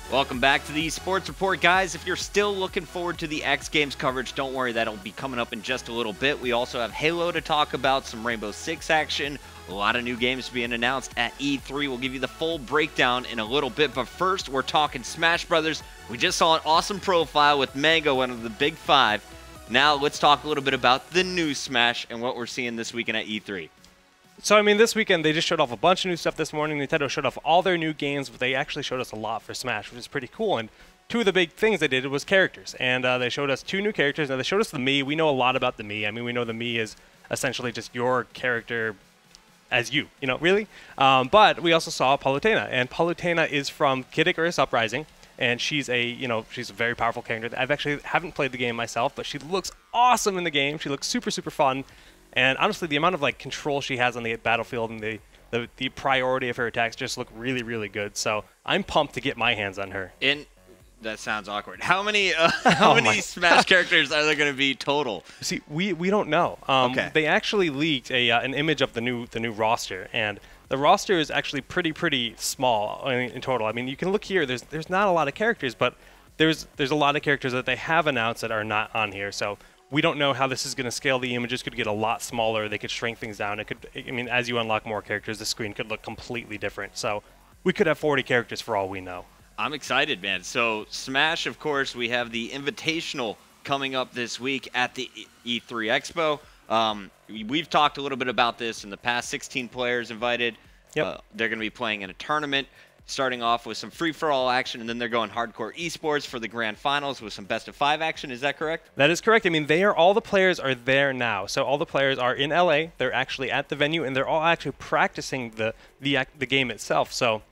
Welcome back to the Sports Report, guys. If you're still looking forward to the X Games coverage, don't worry, that'll be coming up in just a little bit. We also have Halo to talk about, some Rainbow Six action, a lot of new games being announced at E3. We'll give you the full breakdown in a little bit, but first, we're talking Smash Brothers. We just saw an awesome profile with Mango, one of the big five. Now, let's talk a little bit about the new Smash and what we're seeing this weekend at E3. So, I mean, this weekend, they just showed off a bunch of new stuff this morning. Nintendo showed off all their new games, but they actually showed us a lot for Smash, which is pretty cool. And two of the big things they did was characters. And they showed us two new characters. Now, they showed us the Mii. We know a lot about the Mii. I mean, we know the Mii is essentially just your character as you know, really. But we also saw Palutena. And Palutena is from Kid Icarus Uprising. And she's a very powerful character. I've actually haven't played the game myself, but she looks awesome in the game. She looks super, super fun. And honestly, the amount of like control she has on the battlefield and the priority of her attacks just look really, really good. So I'm pumped to get my hands on her. And that sounds awkward. How many Smash characters are there going to be total? See, we don't know. Okay. They actually leaked an image of the new roster, and the roster is actually pretty small in total. I mean, you can look here. There's not a lot of characters, but there's a lot of characters that they have announced that are not on here. So we don't know how this is going to scale. The images could get a lot smaller. They could shrink things down. I mean, as you unlock more characters, the screen could look completely different. So we could have 40 characters for all we know. I'm excited, man. So Smash, of course, we have the Invitational coming up this week at the E3 Expo. We've talked a little bit about this in the past. 16 players invited. Yep. They're going to be playing in a tournament, starting off with some free-for-all action, and then they're going hardcore esports for the grand finals with some best-of-5 action. Is that correct? That is correct. I mean, all the players are there now. So all the players are in LA. They're actually at the venue, and they're all actually practicing the game itself. So,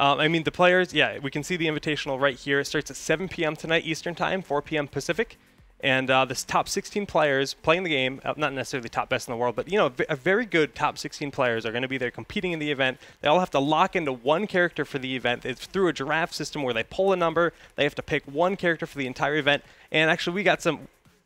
I mean, the players, yeah, we can see the Invitational right here. It starts at 7 p.m. tonight Eastern Time, 4 p.m. Pacific. And this top 16 players playing the game, not necessarily top best in the world, but, you know, a very good top 16 players are going to be there competing in the event. They all have to lock into one character for the event. It's through a draft system where they pull a number. They have to pick one character for the entire event. And actually,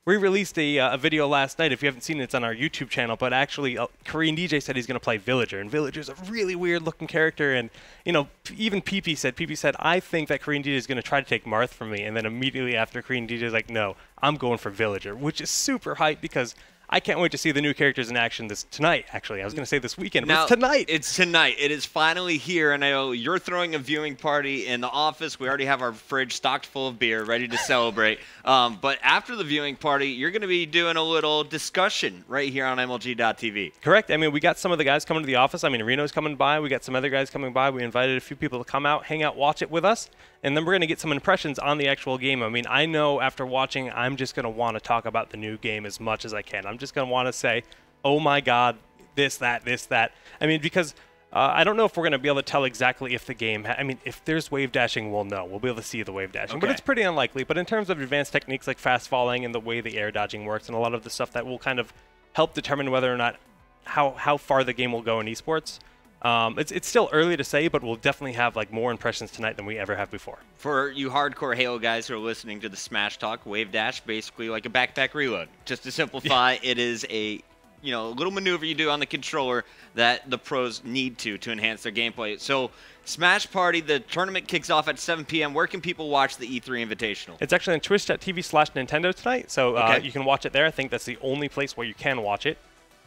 we released a video last night. If you haven't seen it, it's on our YouTube channel. But actually, Korean DJ said he's going to play Villager. And Villager's a really weird-looking character. And, you know, even PP said, I think that Korean DJ is going to try to take Marth from me. And then immediately after, Korean DJ is like, no, I'm going for Villager, which is super hype because I can't wait to see the new characters in action tonight, actually. I was going to say this weekend, but it's tonight. It's tonight. It is finally here, and I know you're throwing a viewing party in the office. We already have our fridge stocked full of beer, ready to celebrate. But after the viewing party, you're going to be doing a little discussion right here on MLG.TV. Correct. I mean, we got some of the guys coming to the office. I mean, Reno's coming by. We got some other guys coming by. We invited a few people to come out, hang out, watch it with us. And then we're going to get some impressions on the actual game. I mean, I know after watching, I'm just going to want to talk about the new game as much as I can. I'm just going to want to say, oh my God, this, that. I mean, because I don't know if we're going to be able to tell exactly if the game, I mean, if there's wave dashing, we'll know. We'll be able to see the wave dashing. Okay. But it's pretty unlikely. But in terms of advanced techniques like fast falling and the way the air dodging works and a lot of the stuff that will kind of help determine whether or not how far the game will go in esports, it's still early to say, but we'll definitely have like more impressions tonight than we ever have before. For you hardcore Halo guys who are listening to the Smash Talk, Wave Dash, basically like a backpack reload. Just to simplify, it is a little maneuver you do on the controller that the pros need to enhance their gameplay. So Smash Party, the tournament kicks off at 7 p.m. Where can people watch the E3 Invitational? It's actually on twitch.tv/Nintendo tonight, so you can watch it there. I think that's the only place where you can watch it.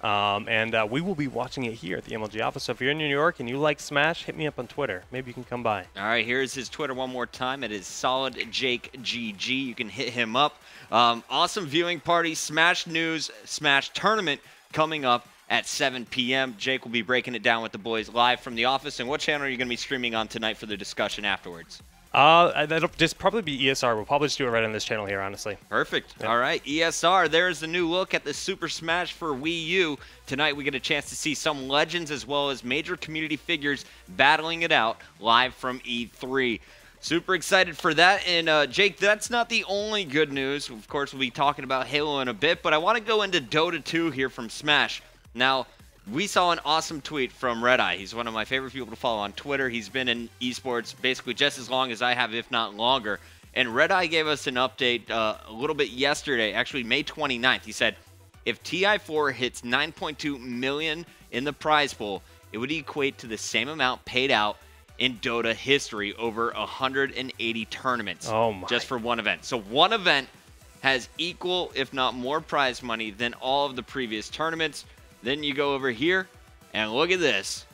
And we will be watching it here at the MLG office. So if you're in New York and you like Smash, hit me up on Twitter. Maybe you can come by. All right, here's his Twitter one more time. It is SolidJakeGG. You can hit him up. Awesome viewing party, Smash News, Smash Tournament coming up at 7 p.m. Jake will be breaking it down with the boys live from the office. And what channel are you going to be streaming on tonight for the discussion afterwards? That'll just probably be ESR. We'll probably just do it right on this channel here, honestly. Perfect. Yep. All right, ESR, there's the new look at the Super Smash for Wii U. Tonight we get a chance to see some legends as well as major community figures battling it out live from E3. Super excited for that. And Jake, that's not the only good news. Of course, we'll be talking about Halo in a bit, but I want to go into Dota 2 here from Smash. Now, we saw an awesome tweet from Red Eye. He's one of my favorite people to follow on Twitter. He's been in esports basically just as long as I have, if not longer. And Red Eye gave us an update a little bit yesterday, actually May 29th. He said, if TI4 hits 9.2 million in the prize pool, it would equate to the same amount paid out in Dota history, over 180 tournaments just for one event. So one event has equal, if not more, prize money than all of the previous tournaments. Then you go over here, and look at this.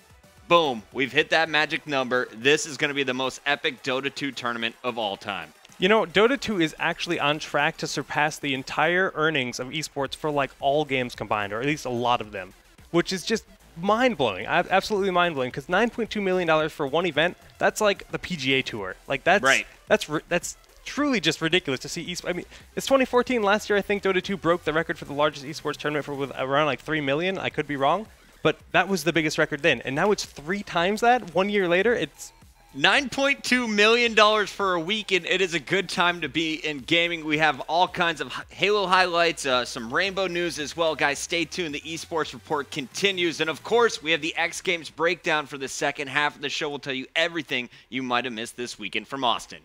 Boom, we've hit that magic number. This is going to be the most epic Dota 2 tournament of all time. You know, Dota 2 is actually on track to surpass the entire earnings of esports for like all games combined, or at least a lot of them, which is just mind-blowing. Absolutely mind-blowing, because $9.2 million for one event, that's like the PGA Tour. Like, that's truly just ridiculous to see. I mean, it's 2014. Last year, I think Dota 2 broke the record for the largest esports tournament with around like 3 million. I could be wrong, but that was the biggest record then. And now it's 3 times that. 1 year later, it's $9.2 million for a week, and it is a good time to be in gaming. We have all kinds of Halo highlights, some Rainbow news as well. Guys, stay tuned. The eSports report continues. And, of course, we have the X Games breakdown for the second half of the show. We'll tell you everything you might have missed this weekend from Austin.